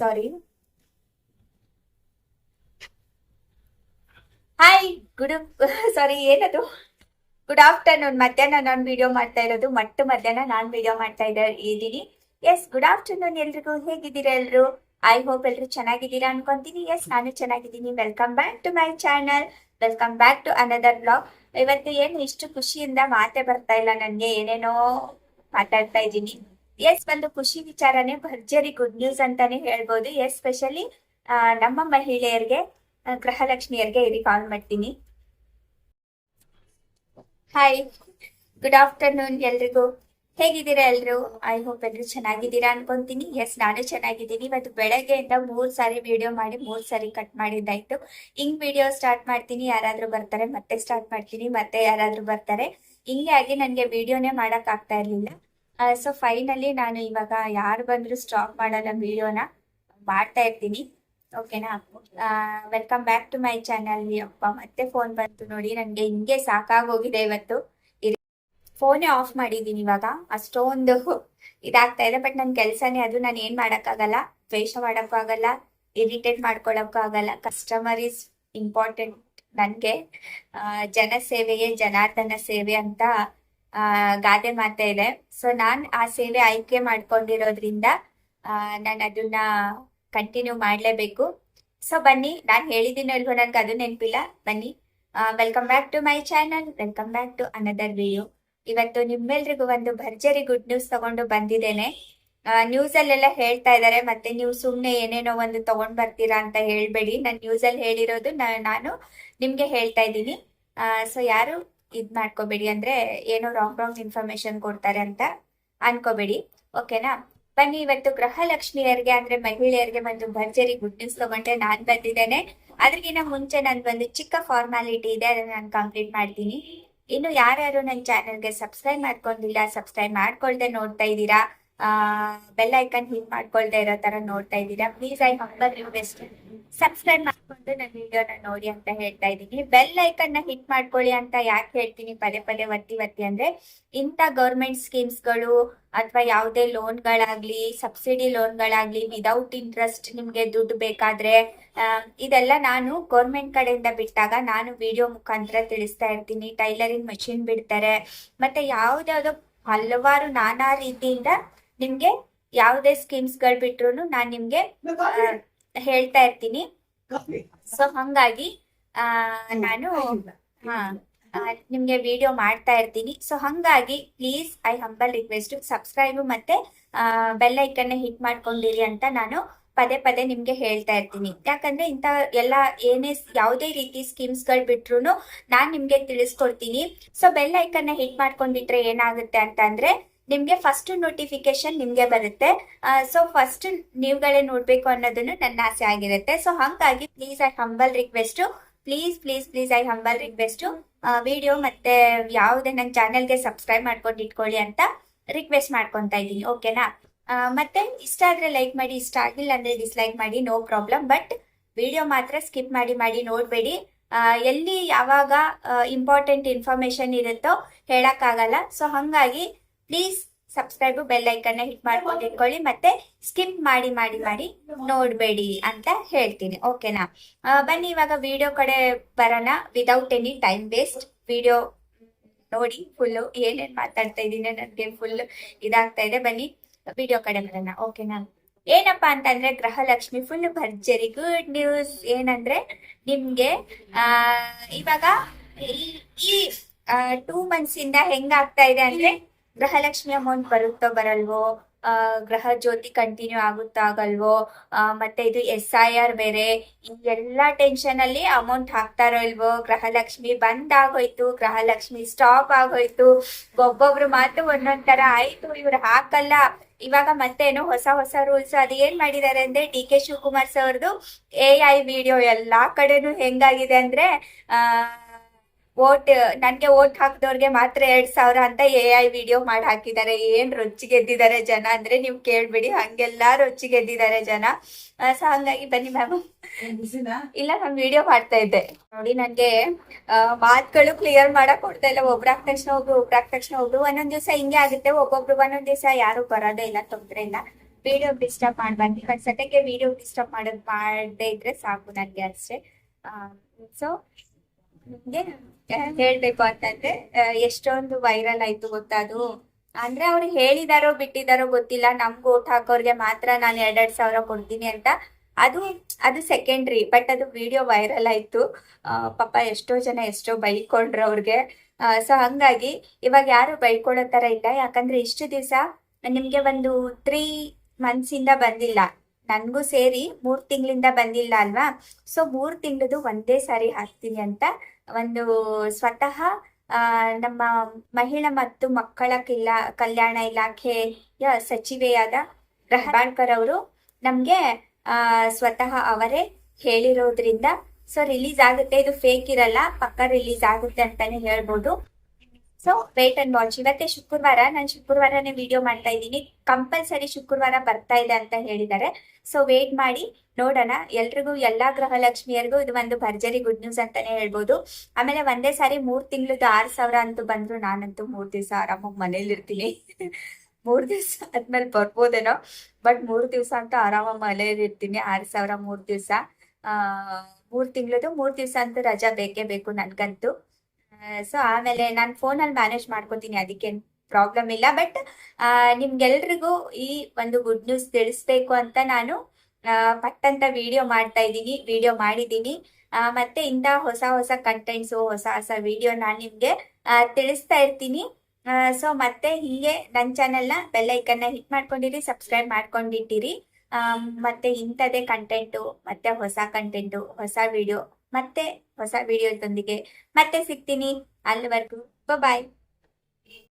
ಸಾರಿ. Hi good ಸಾರಿ ಏನದು good afternoon. ಮಧ್ಯಾಹ್ನ ನಾನು ವಿಡಿಯೋ ಮಾಡ್ತಾ ಇರೋದು, ಮಧ್ಯಾಹ್ನ ನಾನು ವಿಡಿಯೋ ಮಾಡ್ತಾ ಇದ್ದೀನಿ. ಎಸ್, ಗುಡ್ ಆಫ್ಟರ್ನೂನ್ ಎಲ್ರಿಗೂ. ಹೇಗಿದ್ದೀರಾ ಎಲ್ರು? ಐ ಹೋಪ್ ಎಲ್ರು ಚೆನ್ನಾಗಿದ್ದೀರಾ ಅನ್ಕೊಂತೀನಿ. ಎಸ್, ನಾನು ಚೆನ್ನಾಗಿದ್ದೀನಿ. Welcome back to my channel, welcome back to another blog. ಇವತ್ತು ಏನು ಇಷ್ಟು ಖುಷಿಯಿಂದ ಮಾತೇ ಬರ್ತಾ ಇಲ್ಲ ನನಗೆ, ಏನೇನೋ ಮಾತಾಡ್ತಾ ಇದ್ದೀನಿ. ಎಸ್, ಒಂದು ಖುಷಿ ವಿಚಾರನೇ, ಭರ್ಜರಿ ಗುಡ್ ನ್ಯೂಸ್ ಅಂತಾನೆ ಹೇಳ್ಬೋದು. ಎಸ್, ಸ್ಪೆಷಲಿ ನಮ್ಮ ಮಹಿಳೆಯರಿಗೆ, ಗೃಹಲಕ್ಷ್ಮಿಯರಿಗೆ ಇಲ್ಲಿ ಕಾಲ್ ಮಾಡ್ತೀನಿ. ಹಾಯ್, ಗುಡ್ ಆಫ್ಟರ್ನೂನ್ ಎಲ್ರಿಗೂ. ಹೇಗಿದ್ದೀರಾ ಎಲ್ರು? ಐ ಹೋಪ್ ಎಲ್ರು ಚೆನ್ನಾಗಿದ್ದೀರಾ ಅನ್ಕೊಂತೀನಿ. ಎಸ್, ನಾನು ಚೆನ್ನಾಗಿದ್ದೀನಿ. ಇವತ್ತು ಬೆಳಗ್ಗೆಯಿಂದ 3 ಸಾರಿ ವಿಡಿಯೋ ಮಾಡಿ 3 ಸಾರಿ ಕಟ್ ಮಾಡಿದ್ದಾಯ್ತು. ಹಿಂಗ್ ವಿಡಿಯೋ ಸ್ಟಾರ್ಟ್ ಮಾಡ್ತೀನಿ, ಯಾರಾದ್ರೂ ಬರ್ತಾರೆ, ಮತ್ತೆ ಸ್ಟಾರ್ಟ್ ಮಾಡ್ತೀನಿ, ಮತ್ತೆ ಯಾರಾದ್ರೂ ಬರ್ತಾರೆ. ಹಿಂಗೆ ಆಗಿ ನನಗೆ ವಿಡಿಯೋನೇ ಮಾಡಕ್ ಆಗ್ತಾ ಇರ್ಲಿಲ್ಲ. ಸೊ ಫೈನಲಿ ನಾನು ಇವಾಗ ಯಾರು ಬಂದ್ರು ಸ್ಟಾಪ್ ಮಾಡಲ್ಲ, ವಿಡಿಯೋನ ಮಾಡ್ತಾ ಇರ್ತೀನಿ. ಓಕೆನಾ? Welcome back to my channel. ಅಪ್ಪ ಮತ್ತೆ ಫೋನ್ ಬಂತು ನೋಡಿ, ನನಗೆ ಹಿಂಗೆ ಸಾಕಾಗೋಗಿದೆ ಇವತ್ತು. ಫೋನೇ ಆಫ್ ಮಾಡಿದ್ದೀನಿ ಇವಾಗ, ಅಷ್ಟೊಂದು ಇದಾಗ್ತಾ ಇದೆ. ಬಟ್ ನನ್ನ ಕೆಲಸನೇ ಅದು, ನಾನು ಏನ್ ಮಾಡಕ್ಕಾಗಲ್ಲ, ದ್ವೇಷ ಮಾಡಕ್ಕೂ ಆಗಲ್ಲ, ಇರಿಟೇಟ್ ಮಾಡ್ಕೊಳಕ್ಕೂ ಆಗಲ್ಲ. ಕಸ್ಟಮರ್ ಇಸ್ ಇಂಪಾರ್ಟೆಂಟ್ ನನಗೆ. ಜನ ಸೇವೆಯೇ ಜನಾರ್ದನ ಸೇವೆ ಅಂತ ಗಾದೆ ಮಾತೆ ಇದೆ. ಸೊ ನಾನು ಆ ಸೇವೆ ಆಯ್ಕೆ ಮಾಡ್ಕೊಂಡಿರೋದ್ರಿಂದ ನಾನು ಅದನ್ನ ಕಂಟಿನ್ಯೂ ಮಾಡ್ಲೇಬೇಕು. ಸೊ ಬನ್ನಿ, ನಾನು ಹೇಳಿದ್ದೀನಲ್ವ, ನನ್ಗೆ ಅದು ನೆನಪಿಲ್ಲ. ಬನ್ನಿ, welcome back to my channel, welcome back to another video. ಇವತ್ತು ನಿಮ್ಮೆಲ್ರಿಗೂ ಒಂದು ಭರ್ಜರಿ ಗುಡ್ ನ್ಯೂಸ್ ತಗೊಂಡು ಬಂದಿದ್ದೇನೆ. ನ್ಯೂಸ್ ಅಲ್ಲೆಲ್ಲ ಹೇಳ್ತಾ ಇದ್ದಾರೆ, ಮತ್ತೆ ನೀವು ಸುಮ್ನೆ ಏನೇನೋ ಒಂದು ತಗೊಂಡ್ ಬರ್ತೀರಾ ಅಂತ ಹೇಳ್ಬೇಡಿ. ನಾನು ನ್ಯೂಸ್ ಅಲ್ಲಿ ಹೇಳಿರೋದು ನಾನು ನಿಮ್ಗೆ ಹೇಳ್ತಾ ಇದ್ದೀನಿ. ಸೊ ಯಾರು ಇದ್ ಮಾಡ್ಕೋಬೇಡಿ, ಅಂದ್ರೆ ಏನೋ ರಾಂಗ್ ಇನ್ಫಾರ್ಮೇಶನ್ ಕೊಡ್ತಾರೆ ಅಂತ ಅನ್ಕೋಬೇಡಿ. ಓಕೆನಾ? ಬನ್ನಿ, ಇವತ್ತು ಗೃಹಲಕ್ಷ್ಮಿಯರಿಗೆ ಅಂದ್ರೆ ಮಹಿಳೆಯರಿಗೆ ಒಂದು ಭರ್ಜರಿ ಗುಡ್ ನ್ಯೂಸ್ ತಗೊಂಡೆ ನಾನ್ ಬಂದಿದ್ದೇನೆ. ಅದ್ರಗಿನ್ನ ಮುಂಚೆ ಒಂದು ಚಿಕ್ಕ ಫಾರ್ಮಾಲಿಟಿ ಇದೆ, ಅದನ್ನ ನಾನು ಕಂಪ್ಲೀಟ್ ಮಾಡ್ತೀನಿ. ಇನ್ನು ಯಾರ್ಯಾರು ನನ್ನ ಚಾನೆಲ್ಗೆ ಸಬ್ಸ್ಕ್ರೈಬ್ ಮಾಡ್ಕೊಂಡಿಲ್ಲ, ಸಬ್ಸ್ಕ್ರೈಬ್ ಮಾಡ್ಕೊಳ್ದೆ ನೋಡ್ತಾ ಇದ್ದೀರಾ, ಬೆಲ್ ಐಕನ್ ಹಿಟ್ ಮಾಡ್ಕೊಳ್ದೆ ಇರೋ ತರ ನೋಡ್ತಾ ಇದ್ದೀರಾ, please I humble request, subscribe ಮಾಡ್ಕೊಂಡು ನನ್ನ ವಿಡಿಯೋನ ನೋಡಿ ಅಂತ ಹೇಳ್ತಾ ಇದ್ದೀನಿ. ಬೆಲ್ ಐಕನ್ ನ ಹಿಟ್ ಮಾಡ್ಕೊಳ್ಳಿ ಅಂತ ಯಾಕೆ ಹೇಳ್ತೀನಿ ಪದೇ ಪದೇ ಒತ್ತಿ ಅಂದ್ರೆ, ಇಂಥ ಗೌರ್ಮೆಂಟ್ ಸ್ಕೀಮ್ಸ್ಗಳು ಅಥವಾ ಯಾವುದೇ ಲೋನ್ಗಳಾಗ್ಲಿ, ಸಬ್ಸಿಡಿ ಲೋನ್ಗಳಾಗ್ಲಿ, ವಿದೌಟ್ ಇಂಟ್ರೆಸ್ಟ್ ನಿಮ್ಗೆ ದುಡ್ಡು ಬೇಕಾದ್ರೆ, ಇದೆಲ್ಲ ನಾನು ಗೌರ್ಮೆಂಟ್ ಕಡೆಯಿಂದ ಬಿಟ್ಟಾಗ ನಾನು ವಿಡಿಯೋ ಮುಖಾಂತರ ತಿಳಿಸ್ತಾ ಇರ್ತೀನಿ. ಟೈಲರಿಂಗ್ ಮಷಿನ್ ಬಿಡ್ತಾರೆ, ಮತ್ತೆ ಯಾವ್ದಾವ್ದೋ ಹಲವಾರು ನಾನಾ ರೀತಿಯಿಂದ ನಿಮ್ಗೆ ಯಾವುದೇ ಸ್ಕೀಮ್ಸ್ಗಳು ಬಿಟ್ರು ನಾನು ನಿಮ್ಗೆ ಹೇಳ್ತಾ ಇರ್ತೀನಿ. ಸೊ ಹಂಗಾಗಿ ನಾನು ನಿಮ್ಗೆ ವಿಡಿಯೋ ಮಾಡ್ತಾ ಇರ್ತೀನಿ. ಸೊ ಹಂಗಾಗಿ please I humble request, subscribe ಮತ್ತೆ ಬೆಲ್ ಐಕನ್ ಹಿಟ್ ಮಾಡ್ಕೊಂಡಿರಿ ಅಂತ ನಾನು ಪದೇ ಪದೇ ನಿಮ್ಗೆ ಹೇಳ್ತಾ ಇರ್ತೀನಿ. ಯಾಕಂದ್ರೆ ಇಂಥ ಎಲ್ಲ ಯಾವುದೇ ರೀತಿ ಸ್ಕೀಮ್ಸ್ ಗಳು ಬಿಟ್ರು ನಾನ್ ನಿಮ್ಗೆ ತಿಳಿಸ್ಕೊಡ್ತೀನಿ. ಸೊ ಬೆಲ್ ಐಕನ್ ಹಿಟ್ ಮಾಡ್ಕೊಂಡಿಟ್ರೆ ಏನಾಗುತ್ತೆ ಅಂತ ಅಂದ್ರೆ, ನಿಮ್ಗೆ ಫಸ್ಟ್ ನೋಟಿಫಿಕೇಶನ್ ನಿಮ್ಗೆ ಬರುತ್ತೆ. ಸೊ ಫಸ್ಟ್ ನೀವುಗಳೇ ನೋಡ್ಬೇಕು ಅನ್ನೋದನ್ನು ನನ್ನ ಆಸೆ ಆಗಿರುತ್ತೆ. ಸೊ ಹಂಗಾಗಿ please I humble request, please I humble request, video ಮತ್ತೆ ಯಾವುದೇ ನನ್ನ ಚಾನೆಲ್ಗೆ ಸಬ್ಸ್ಕ್ರೈಬ್ ಮಾಡ್ಕೊಂಡು ಇಟ್ಕೊಳ್ಳಿ ಅಂತ ರಿಕ್ವೆಸ್ಟ್ ಮಾಡ್ಕೊತಾ ಇದ್ದೀನಿ. ಓಕೆನಾ? ಮತ್ತೆ ಇಷ್ಟ ಆದ್ರೆ ಲೈಕ್ ಮಾಡಿ, ಇಷ್ಟ ಆಗಿಲ್ಲ ಅಂದ್ರೆ ಡಿಸ್ಲೈಕ್ ಮಾಡಿ, ನೋ ಪ್ರಾಬ್ಲಮ್. ಬಟ್ ವಿಡಿಯೋ ಮಾತ್ರ ಸ್ಕಿಪ್ ಮಾಡಿ ನೋಡ್ಬೇಡಿ. ಎಲ್ಲಿ ಯಾವಾಗ ಇಂಪಾರ್ಟೆಂಟ್ ಇನ್ಫಾರ್ಮೇಶನ್ ಇರುತ್ತೋ ಹೇಳಕ್ಕಾಗಲ್ಲ. ಸೊ ಹಂಗಾಗಿ please subscribe, bell icon hit ಮಾಡ್ಕೊಂಡು ಇಟ್ಕೊಳ್ಳಿ, ಮತ್ತೆ ಸ್ಕಿಪ್ ಮಾಡಿ ನೋಡ್ಬೇಡಿ ಅಂತ ಹೇಳ್ತೀನಿ. ಓಕೆನಾ? ಬನ್ನಿ ಇವಾಗ ವಿಡಿಯೋ ಕಡೆ ಬರೋಣ, without any time waste. Video ನೋಡಿ ಫುಲ್ಲು ಏನೇನ್ ಮಾತಾಡ್ತಾ ಇದ್ದೀನಿ, ನನಗೆ ಫುಲ್ ಇದಾಗ್ತಾ ಇದೆ. ಬನ್ನಿ ವಿಡಿಯೋ ಕಡೆ ಬರೋಣ. ಓಕೆನಾ? ಏನಪ್ಪಾ ಅಂತಂದ್ರೆ, ಗೃಹಲಕ್ಷ್ಮಿ ಫುಲ್ ಭರ್ಜರಿ ಗುಡ್ ನ್ಯೂಸ್. ಏನಂದ್ರೆ ನಿಮ್ಗೆ ಇವಾಗ ಈ 2 months ಇಂದ ಹೆಂಗಾಗ್ತಾ ಇದೆ ಅಂದ್ರೆ, ಗೃಹಲಕ್ಷ್ಮಿ ಅಮೌಂಟ್ ಬರುತ್ತೋ ಬರಲ್ವೋ, ಗೃಹ ಜ್ಯೋತಿ ಕಂಟಿನ್ಯೂ ಆಗುತ್ತೋ ಆಗಲ್ವೋ, ಮತ್ತೆ ಇದು SIR ಬೇರೆ, ಈ ಎಲ್ಲಾ ಟೆನ್ಷನ್ ಅಲ್ಲಿ ಅಮೌಂಟ್ ಹಾಕ್ತಾರೋ ಇಲ್ವೋ, ಗೃಹಲಕ್ಷ್ಮಿ ಬಂದ್ ಆಗೋಯ್ತು, ಗೃಹಲಕ್ಷ್ಮಿ ಸ್ಟಾಪ್ ಆಗೋಯ್ತು, ಒಬ್ಬೊಬ್ರು ಮಾತು ಒಂದೊಂದ್ ತರ ಆಯ್ತು, ಇವ್ರು ಹಾಕಲ್ಲ. ಇವಾಗ ಮತ್ತೇನು ಹೊಸ ರೂಲ್ಸ್ ಅದು ಏನ್ ಮಾಡಿದ್ದಾರೆ ಅಂದ್ರೆ, DK ಶಿವಕುಮಾರ್ ಸರ್ದು AI ವಿಡಿಯೋ ಎಲ್ಲಾ ಕಡೆನೂ ಹೆಂಗಾಗಿದೆ ಅಂದ್ರೆ, ನನ್ಗೆ ಓಟ್ ಹಾಕಿದವ್ರಿಗೆ ಮಾತ್ರ 2,000 ಅಂತ AI ವಿಡಿಯೋ ಮಾಡಿ ಹಾಕಿದ್ದಾರೆ. ಏನ್ ರೊಚ್ಚಿಗೆದ್ದಿದ್ದಾರೆ ಜನ ಅಂದ್ರೆ ನೀವು ಕೇಳ್ಬಿಡಿ, ಹಂಗೆಲ್ಲಾ ರೊಚ್ಚಿಗೆದ್ದಿದ್ದಾರೆ ಜನ. ಸೊ ಹಂಗಾಗಿ ಬನ್ನಿ ಮ್ಯಾಮ್. ಇಲ್ಲ, ನಾನು ವಿಡಿಯೋ ಮಾಡ್ತಾ ಇದ್ದೆ ನೋಡಿ, ನನ್ಗೆ ಮಾತುಗಳು ಕ್ಲಿಯರ್ ಮಾಡಕ್ ಕೊಡ್ತಾ ಇಲ್ಲ. ಒಬ್ರಾಗ ತಕ್ಷಣ ಒಬ್ರು ಒಂದೊಂದ್ ದಿವಸ ಹಿಂಗೆ ಆಗುತ್ತೆ, ಒಂದೊಂದ್ ದಿವಸ ಯಾರು ಬರೋದೇ ಇಲ್ಲ, ತೊಂದ್ರೆ ಇಲ್ಲ. ವಿಡಿಯೋ ಡಿಸ್ಟರ್ಬ್ ಮಾಡಬಾರ್ದು. ಇವಾಗ ಸದ್ಯಕ್ಕೆ ವಿಡಿಯೋ ಡಿಸ್ಟರ್ಬ್ ಮಾಡದೇ ಇದ್ರೆ ಸಾಕು ನನಗೆ ಅಷ್ಟೇ. ಸೊ ನಿಮ್ಗೆ ಹೇಳ್ಬೇಕು ಅಂತಂದ್ರೆ ಎಷ್ಟೊಂದು ವೈರಲ್ ಆಯ್ತು ಗೊತ್ತಾ ಅದು. ಅಂದ್ರೆ ಅವ್ರು ಹೇಳಿದಾರೋ ಬಿಟ್ಟಿದಾರೋ ಗೊತ್ತಿಲ್ಲ, ನಮ್ಗೆ ಓಟ್ ಹಾಕೋರ್ಗೆ ಮಾತ್ರ ನಾನು 2,000 ಕೊಡ್ತೀನಿ ಅಂತ. ಅದು ಅದು ಸೆಕೆಂಡ್ರಿ, ಬಟ್ ಅದು ವಿಡಿಯೋ ವೈರಲ್ ಆಯ್ತು. ಪಾಪ ಎಷ್ಟೋ ಜನ ಎಷ್ಟೋ ಬೈಕೊಂಡ್ರು ಅವ್ರಿಗೆ. ಸೊ ಹಂಗಾಗಿ ಇವಾಗ ಯಾರು ಬೈಕೊಳ್ಳೋ ತರ ಇಲ್ಲ. ಯಾಕಂದ್ರೆ ಇಷ್ಟು ದಿವಸ ನಿಮ್ಗೆ ಒಂದು 3 months ಇಂದ ಬಂದಿಲ್ಲ, ನನ್ಗೂ ಸೇರಿ 3 ತಿಂಗಳಿಂದ ಬಂದಿಲ್ಲ ಅಲ್ವಾ. ಸೊ 3 ತಿಂಗಳದು ಒಂದೇ ಸಾರಿ ಹಾಕ್ತೀನಿ ಅಂತ ಒಂದು ಸ್ವತಃ ನಮ್ಮ ಮಹಿಳಾ ಮತ್ತು ಮಕ್ಕಳ ಕಲ್ಯಾಣ ಇಲಾಖೆಯ ಸಚಿವೆಯಾದ ಹೆಬ್ಬಾಳ್ಕರ್ ಅವರು ನಮ್ಗೆ ಸ್ವತಃ ಅವರೇ ಹೇಳಿರೋದ್ರಿಂದ ಸೊ ರಿಲೀಸ್ ಆಗುತ್ತೆ. ಇದು ಫೇಕ್ ಇರಲ್ಲ, ಪಕ್ಕ ರಿಲೀಸ್ ಆಗುತ್ತೆ ಅಂತಾನೆ ಹೇಳ್ಬೋದು. So wait and watch. ಇವತ್ತೇ ಶುಕ್ರವಾರ, ನಾನು ಶುಕ್ರವಾರನೇ ವಿಡಿಯೋ ಮಾಡ್ತಾ ಇದ್ದೀನಿ. ಕಂಪಲ್ಸರಿ ಶುಕ್ರವಾರ ಬರ್ತಾ ಇದೆ ಅಂತ ಹೇಳಿದ್ದಾರೆ. ಸೊ ವೇಟ್ ಮಾಡಿ ನೋಡೋಣ. ಎಲ್ರಿಗೂ, ಎಲ್ಲಾ ಗೃಹಲಕ್ಷ್ಮಿಯರಿಗೂ ಇದು ಒಂದು ಭರ್ಜರಿ ಗುಡ್ ನ್ಯೂಸ್ ಅಂತಾನೆ ಹೇಳ್ಬೋದು. ಆಮೇಲೆ ಒಂದೇ ಸಾರಿ 3 ತಿಂಗಳದ್ದು 6,000 ಅಂತೂ ಬಂದ್ರು, ನಾನಂತೂ 3 ದಿವಸ ಆರಾಮಾಗಿ ಮನೇಲಿ ಇರ್ತೀನಿ. 3 ದಿವಸ ಆದ್ಮೇಲೆ ಬರ್ಬೋದೇನೋ, ಬಟ್ 3 ದಿವಸ ಅಂತೂ ಆರಾಮಾಗಿ ಮನೇಲಿ ಇರ್ತೀನಿ. 6,000 3 ದಿವಸ. 3 ತಿಂಗಳದ್ದು 3 ದಿವಸ ಅಂತೂ ರಜಾ ಬೇಕೇ ಬೇಕು ನನ್ಗಂತೂ. ಸೊ ಆಮೇಲೆ ನಾನು ಫೋನಲ್ಲಿ ಮ್ಯಾನೇಜ್ ಮಾಡ್ಕೋತೀನಿ, ಅದಕ್ಕೇನು ಪ್ರಾಬ್ಲಮ್ ಇಲ್ಲ. ಬಟ್ ನಿಮ್ಗೆಲ್ರಿಗೂ ಈ ಒಂದು ಗುಡ್ ನ್ಯೂಸ್ ತಿಳಿಸ್ಬೇಕು ಅಂತ ನಾನು ಪಟ್ಟಂತ ವಿಡಿಯೋ ಮಾಡ್ತಾ ಇದ್ದೀನಿ, ವಿಡಿಯೋ ಮಾಡಿದ್ದೀನಿ. ಮತ್ತೆ ಇಂಥ ಹೊಸ ಹೊಸ ಕಂಟೆಂಟ್ಸು, ಹೊಸ ಹೊಸ ವಿಡಿಯೋ ನಾನು ನಿಮ್ಗೆ ತಿಳಿಸ್ತಾ ಇರ್ತೀನಿ. ಸೊ ಮತ್ತೆ ಹೀಗೆ ನನ್ನ ಚಾನೆಲ್ನ ಬೆಲ್ಲೈಕನ್ನ ಹಿಟ್ ಮಾಡ್ಕೊಂಡಿರಿ, ಸಬ್ಸ್ಕ್ರೈಬ್ ಮಾಡ್ಕೊಂಡಿಟ್ಟಿರಿ. ಮತ್ತೆ ಇಂಥದೇ ಕಂಟೆಂಟು, ಮತ್ತೆ ಹೊಸ ಕಂಟೆಂಟು, ಹೊಸ ವಿಡಿಯೋ, ಮತ್ತೆ ಹೊಸ ವಿಡಿಯೋದೊಂದಿಗೆ ಮತ್ತೆ ಸಿಗ್ತೀನಿ. ಅಲ್ಲಿವರೆಗೂ ಬಾಯ್.